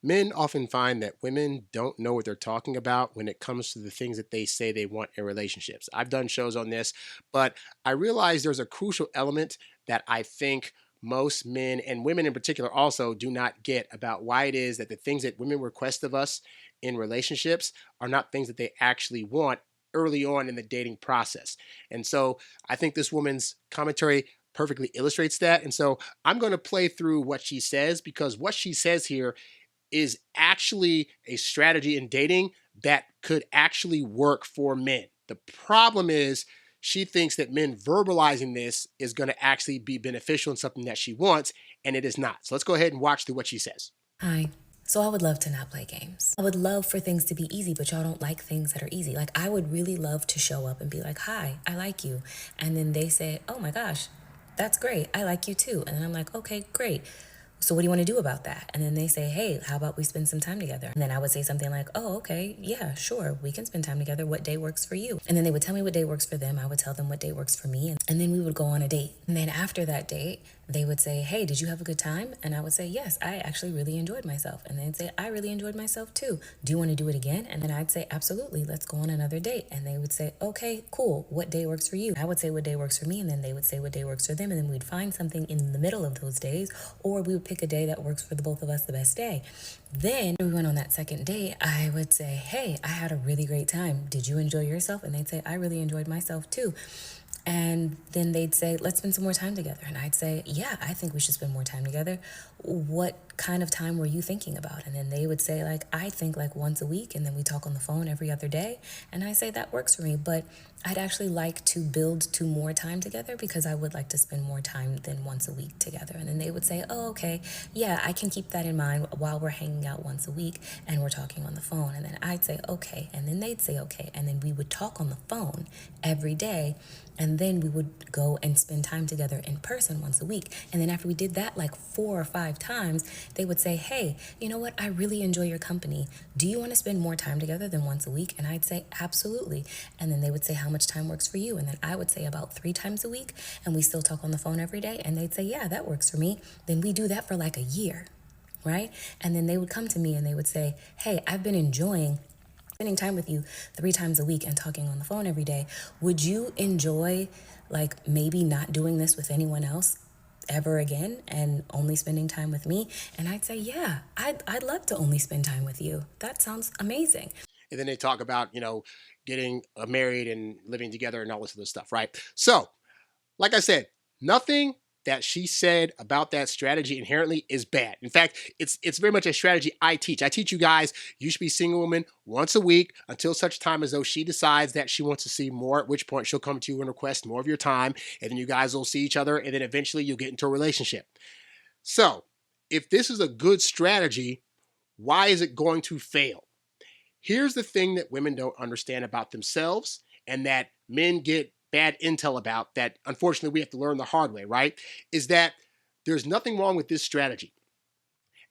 Men often find that women don't know what they're talking about when it comes to the things that they say they want in relationships. I've done shows on this, but I realize there's a crucial element that I think most men and women in particular also do not get about why it is that the things that women request of us in relationships are not things that they actually want early on in the dating process. And so I think this woman's commentary perfectly illustrates that. And so I'm going to play through what she says because what she says here is actually a strategy in dating that could actually work for men. The problem is she thinks that men verbalizing this is going to actually be beneficial and something that she wants, and it is not. So let's go ahead and watch through what she says. Hi. So I would love to not play games. I would love for things to be easy, but y'all don't like things that are easy. Like I would really love to show up and be like, hi, I like you. And then they say, oh my gosh, that's great. I like you too. And then I'm like, okay, great. So what do you want to do about that? And then they say, hey, how about we spend some time together? And then I would say something like, oh, okay, yeah, sure, we can spend time together. What day works for you? And then they would tell me what day works for them. I would tell them what day works for me. And then we would go on a date. And then after that date, they would say, hey, did you have a good time? And I would say, yes, I actually really enjoyed myself. And they'd say, I really enjoyed myself too. Do you want to do it again? And then I'd say, absolutely, let's go on another date. And they would say, okay, cool. What day works for you? I would say what day works for me. And then they would say what day works for them. And then we'd find something in the middle of those days, or we would pick a day that works for the both of us the best day. Then we went on that second date. I would say, hey, I had a really great time. Did you enjoy yourself? And they'd say, I really enjoyed myself too. And then they'd say, let's spend some more time together. And I'd say, yeah, I think we should spend more time together. What kind of time were you thinking about? And then they would say, like, I think like once a week. And then we talk on the phone every other day. And I say, that works for me. But I'd actually like to build to more time together because I would like to spend more time than once a week together. And then they would say, oh, okay, yeah, I can keep that in mind while we're hanging out once a week and we're talking on the phone. And then I'd say, okay. And then they'd say, okay. And then we would talk on the phone every day. And then we would go and spend time together in person once a week. And then after we did that like 4 or 5 times, they would say, hey, you know what? I really enjoy your company. Do you want to spend more time together than once a week? And I'd say, absolutely. And then they would say, how much time works for you? And then I would say about 3 times a week. And we still talk on the phone every day. And they'd say, yeah, that works for me. Then we do that for like a year, right? And then they would come to me and they would say, hey, I've been enjoying spending time with you 3 times a week and talking on the phone every day. Would you enjoy like maybe not doing this with anyone else ever again and only spending time with me? And I'd say, yeah, I'd love to only spend time with you. That sounds amazing. And then they talk about, getting married and living together and all this other stuff, right? So, like I said, nothing that she said about that strategy inherently is bad. In fact, it's very much a strategy I teach. I teach you guys, you should be seeing a woman once a week until such time as though she decides that she wants to see more, at which point she'll come to you and request more of your time, and then you guys will see each other, and then eventually you'll get into a relationship. So, if this is a good strategy, why is it going to fail? Here's the thing that women don't understand about themselves and that men get bad intel about, that unfortunately we have to learn the hard way, right? Is that there's nothing wrong with this strategy.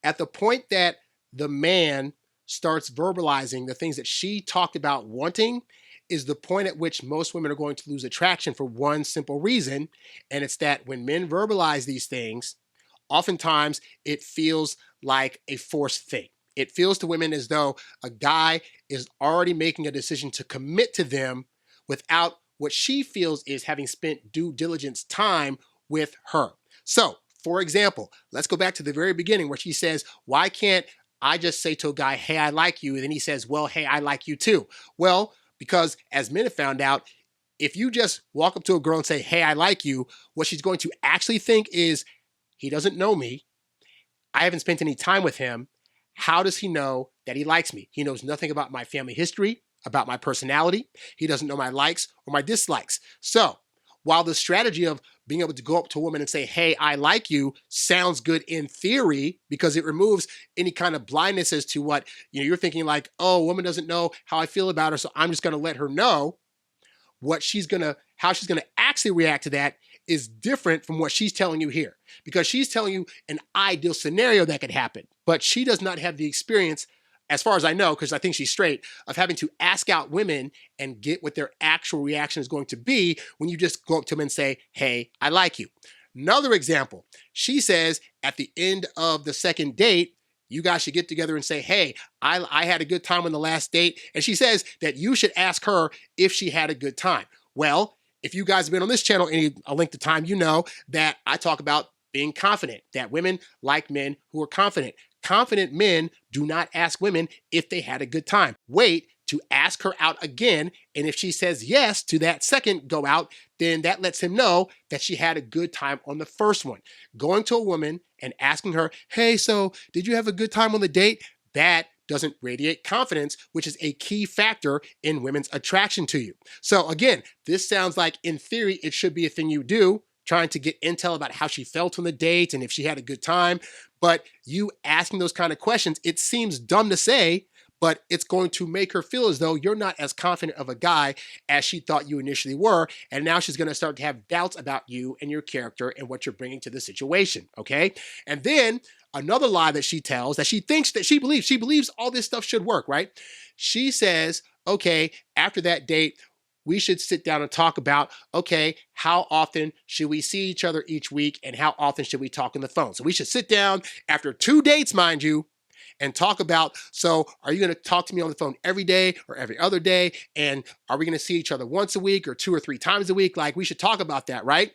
At the point that the man starts verbalizing the things that she talked about wanting is the point at which most women are going to lose attraction for one simple reason. And it's that when men verbalize these things, oftentimes it feels like a forced thing. It feels to women as though a guy is already making a decision to commit to them without what she feels is having spent due diligence time with her. So, for example, let's go back to the very beginning where she says, why can't I just say to a guy, hey, I like you? And then he says, well, hey, I like you too. Well, because as men have found out, if you just walk up to a girl and say, hey, I like you, what she's going to actually think is, he doesn't know me. I haven't spent any time with him. How does he know that he likes me? He knows nothing about my family history, about my personality. He doesn't know my likes or my dislikes. So while the strategy of being able to go up to a woman and say, hey, I like you sounds good in theory because it removes any kind of blindness as to what, you're thinking like, oh, a woman doesn't know how I feel about her, so I'm just going to let her know. How she's going to actually react to that is different from what she's telling you here, because she's telling you an ideal scenario that could happen, but she does not have the experience, as far as I know, because I think she's straight, of having to ask out women and get what their actual reaction is going to be when you just go up to them and say, hey, I like you. Another example, she says at the end of the second date, You guys should get together and say, hey, I had a good time on the last date. And she says that you should ask her if she had a good time. Well, if you guys have been on this channel any a length of time, you know that I talk about being confident, that women like men who are confident. Confident men do not ask women if they had a good time. Wait to ask her out again. And if she says yes to that second go out, then that lets him know that she had a good time on the first one. Going to a woman and asking her, hey, so did you have a good time on the date? That doesn't radiate confidence, which is a key factor in women's attraction to you. So again, this sounds like in theory, it should be a thing you do, trying to get intel about how she felt on the date and if she had a good time. But you asking those kind of questions, it seems dumb to say, but it's going to make her feel as though you're not as confident of a guy as she thought you initially were. And now she's going to start to have doubts about you and your character and what you're bringing to the situation, okay? And then another lie that she tells, that she thinks that she believes all this stuff should work, right? She says, okay, after that date, we should sit down and talk about, okay, how often should we see each other each week and how often should we talk on the phone? So we should sit down after 2 dates, mind you, and talk about, so are you going to talk to me on the phone every day or every other day? And are we going to see each other once a week or 2 or 3 times a week? Like, we should talk about that, right?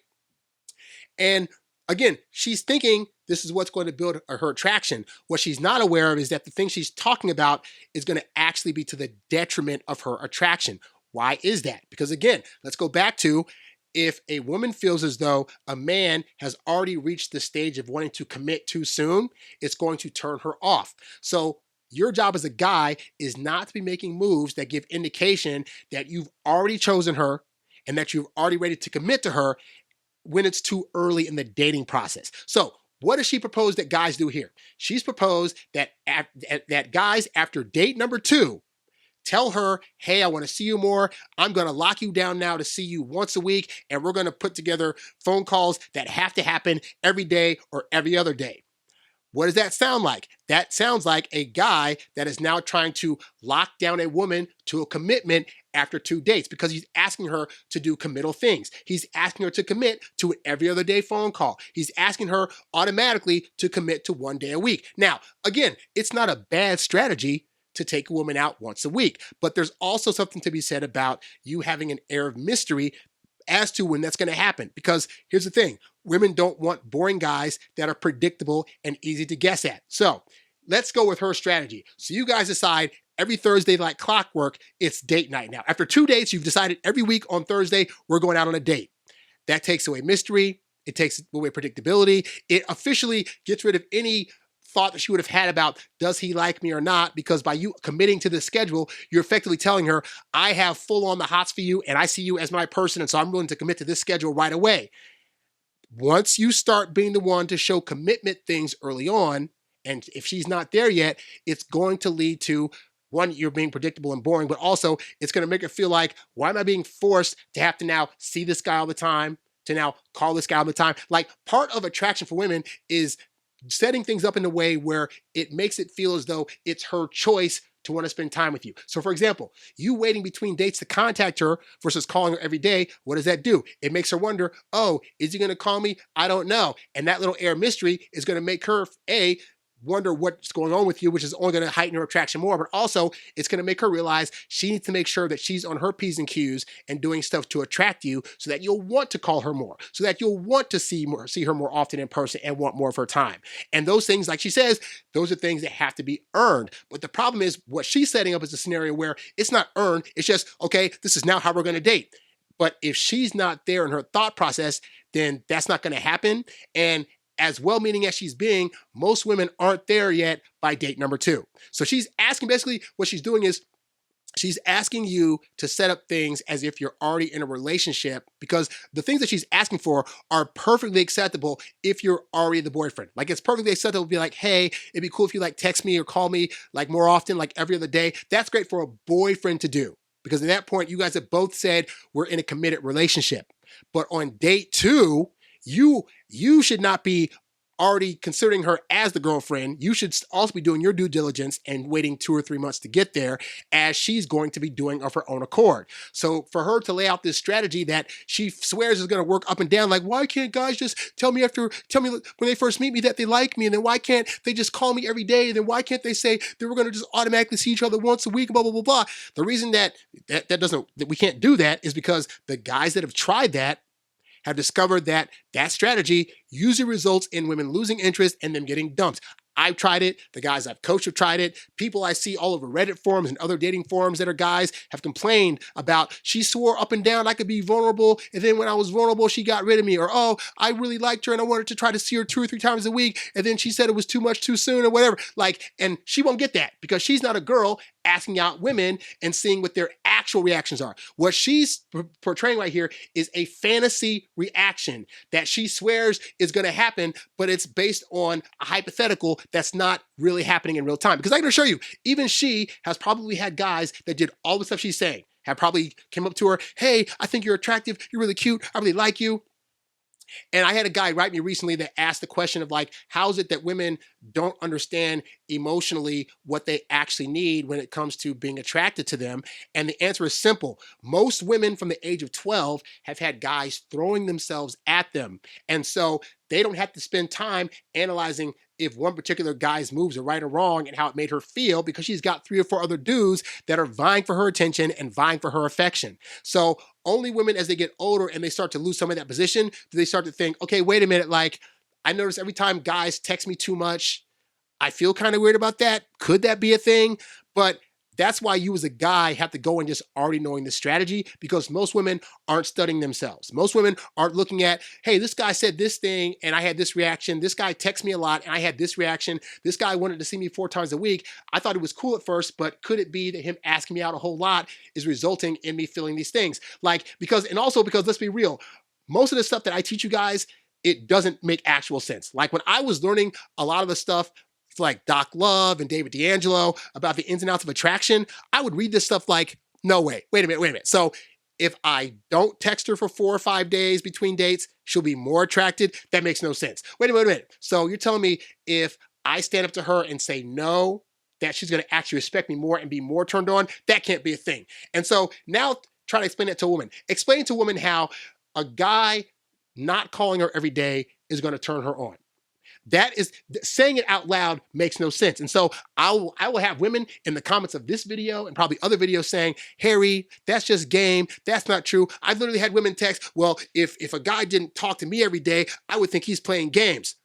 And again, she's thinking this is what's going to build her attraction. What she's not aware of is that the thing she's talking about is going to actually be to the detriment of her attraction. Why is that? Because again, let's go back to, if a woman feels as though a man has already reached the stage of wanting to commit too soon, it's going to turn her off. So your job as a guy is not to be making moves that give indication that you've already chosen her and that you're already ready to commit to her when it's too early in the dating process. So what does she propose that guys do here? She's proposed that guys after date number 2 tell her, hey, I want to see you more. I'm going to lock you down now to see you once a week, and we're going to put together phone calls that have to happen every day or every other day. What does that sound like? That sounds like a guy that is now trying to lock down a woman to a commitment after 2 dates because he's asking her to do committal things. He's asking her to commit to an every other day phone call. He's asking her automatically to commit to 1 day a week. Now, again, it's not a bad strategy to take a woman out once a week. But there's also something to be said about you having an air of mystery as to when that's going to happen. Because here's the thing, women don't want boring guys that are predictable and easy to guess at. So let's go with her strategy. So you guys decide every Thursday, like clockwork, it's date night now. After 2 dates, you've decided every week on Thursday, we're going out on a date. That takes away mystery. It takes away predictability. It officially gets rid of any thought that she would have had about, does he like me or not? Because by you committing to this schedule, you're effectively telling her, I have full on the hots for you and I see you as my person, and so I'm willing to commit to this schedule right away. Once you start being the one to show commitment things early on, and if she's not there yet, it's going to lead to, one, you're being predictable and boring, but also it's going to make her feel like, why am I being forced to have to now see this guy all the time, to now call this guy all the time? Like, part of attraction for women is setting things up in a way where it makes it feel as though it's her choice to want to spend time with you. So for example, you waiting between dates to contact her versus calling her every day, what does that do? It makes her wonder, oh, is he going to call me? I don't know. And that little air of mystery is going to make her, A, wonder what's going on with you, which is only going to heighten her attraction more, but also it's going to make her realize she needs to make sure that she's on her P's and Q's and doing stuff to attract you so that you'll want to call her more, so that you'll want to see her more often in person and want more of her time. And those things, like she says, those are things that have to be earned. But the problem is what she's setting up is a scenario where it's not earned. It's just, okay, this is now how we're going to date. But if she's not there in her thought process, then that's not going to happen. And as well-meaning as she's being, most women aren't there yet by date number 2. So she's asking, basically what she's doing is she's asking you to set up things as if you're already in a relationship, because the things that she's asking for are perfectly acceptable if you're already the boyfriend. Like, it's perfectly acceptable to be like, hey, it'd be cool if you like text me or call me like more often, like every other day. That's great for a boyfriend to do, because at that point, you guys have both said we're in a committed relationship. But on date 2, you should not be already considering her as the girlfriend, you should also be doing your due diligence and waiting 2 or 3 months to get there, as she's going to be doing of her own accord. So for her to lay out this strategy that she swears is going to work up and down, like, why can't guys just tell me when they first meet me that they like me, and then why can't they just call me every day, and then why can't they say that we're going to just automatically see each other once a week, blah, blah, blah, blah. The reason that we can't do that is because the guys that have tried that have discovered that strategy usually results in women losing interest and them getting dumped. I've tried it. The guys I've coached have tried it. People I see all over Reddit forums and other dating forums that are guys have complained about, she swore up and down I could be vulnerable, and then when I was vulnerable, she got rid of me. Or, oh, I really liked her and I wanted to try to see her 2 or 3 times a week, and then she said it was too much too soon or whatever. And she won't get that because she's not a girl asking out women and seeing what their actual reactions are. What she's portraying right here is a fantasy reaction that she swears is going to happen, but it's based on a hypothetical that's not really happening in real time. Because I can assure you, even she has probably had guys that did all the stuff she's saying, have probably came up to her, hey, I think you're attractive, you're really cute, I really like you. And I had a guy write me recently that asked the question of like, how is it that women don't understand emotionally what they actually need when it comes to being attracted to them? And the answer is simple. Most women from the age of 12 have had guys throwing themselves at them. And so they don't have to spend time analyzing if one particular guy's moves are right or wrong and how it made her feel, because she's got 3 or 4 other dudes that are vying for her attention and vying for her affection. So only women, as they get older and they start to lose some of that position, do they start to think, okay, wait a minute, like, I notice every time guys text me too much, I feel kind of weird about that. Could that be a thing? But that's why you as a guy have to go and just already knowing the strategy, because most women aren't studying themselves. Most women aren't looking at, hey, this guy said this thing and I had this reaction. This guy texted me a lot and I had this reaction. This guy wanted to see me 4 times a week. I thought it was cool at first, but could it be that him asking me out a whole lot is resulting in me feeling these things? Because let's be real, most of the stuff that I teach you guys, it doesn't make actual sense. Like when I was learning a lot of the stuff like Doc Love and David D'Angelo about the ins and outs of attraction, I would read this stuff like, no way, wait a minute. So if I don't text her for 4 or 5 days between dates, she'll be more attracted? That makes no sense. Wait a minute. So you're telling me if I stand up to her and say no, that she's going to actually respect me more and be more turned on? That can't be a thing. And so now try to explain that to a woman. Explain to a woman how a guy not calling her every day is going to turn her on. That is, saying it out loud makes no sense. And so I will have women in the comments of this video and probably other videos saying, Harry, that's just game. That's not true. I've literally had women text, well, if a guy didn't talk to me every day, I would think he's playing games.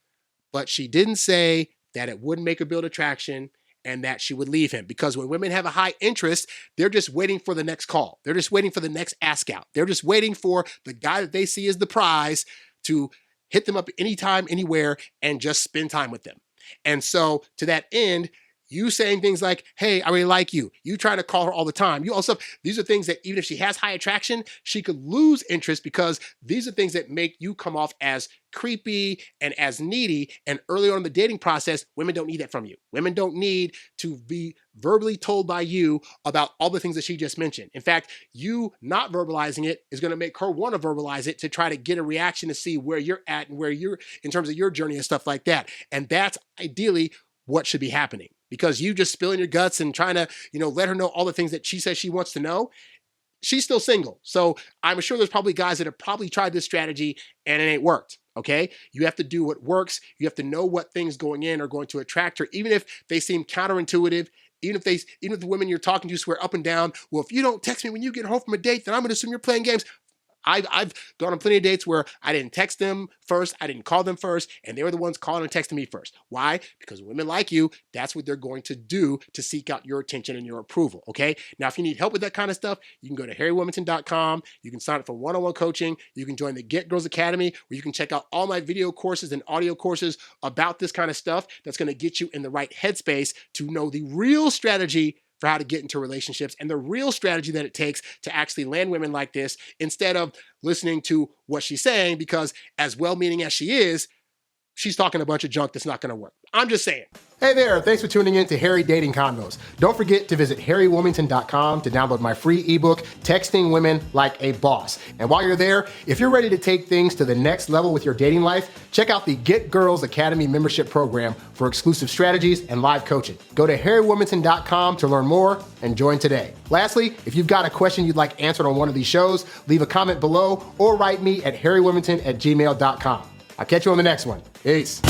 But she didn't say that it wouldn't make her build attraction and that she would leave him. Because when women have a high interest, they're just waiting for the next call. They're just waiting for the next ask out. They're just waiting for the guy that they see as the prize to hit them up anytime, anywhere, and just spend time with them. And so to that end, you saying things like, hey, I really like you. You try to call her all the time. You also, these are things that even if she has high attraction, she could lose interest, because these are things that make you come off as creepy and as needy. And early on in the dating process, women don't need that from you. Women don't need to be verbally told by you about all the things that she just mentioned. In fact, you not verbalizing it is going to make her want to verbalize it to try to get a reaction to see where you're at and where you're in terms of your journey and stuff like that. And that's ideally what should be happening. Because you just spilling your guts and trying to, let her know all the things that she says she wants to know. She's still single. So I'm sure there's probably guys that have probably tried this strategy and it ain't worked. Okay. You have to do what works. You have to know what things going in are going to attract her, even if they seem counterintuitive. Even if the women you're talking to swear up and down, well, if you don't text me when you get home from a date, then I'm going to assume you're playing games. I've gone on plenty of dates where I didn't text them first, I didn't call them first, and they were the ones calling and texting me first. Why? Because women like you, that's what they're going to do to seek out your attention and your approval, okay? Now, if you need help with that kind of stuff, you can go to HarryWilmington.com. You can sign up for one-on-one coaching. You can join the Get Girls Academy, where you can check out all my video courses and audio courses about this kind of stuff that's going to get you in the right headspace to know the real strategy for how to get into relationships and the real strategy that it takes to actually land women like this, instead of listening to what she's saying, because as well-meaning as she is, she's talking a bunch of junk that's not going to work. I'm just saying. Hey there, thanks for tuning in to Harry Dating Convos. Don't forget to visit HarryWilmington.com to download my free ebook, Texting Women Like a Boss. And while you're there, if you're ready to take things to the next level with your dating life, check out the Get Girls Academy membership program for exclusive strategies and live coaching. Go to HarryWilmington.com to learn more and join today. Lastly, if you've got a question you'd like answered on one of these shows, leave a comment below or write me at HarryWilmington@gmail.com. I'll catch you on the next one. Peace.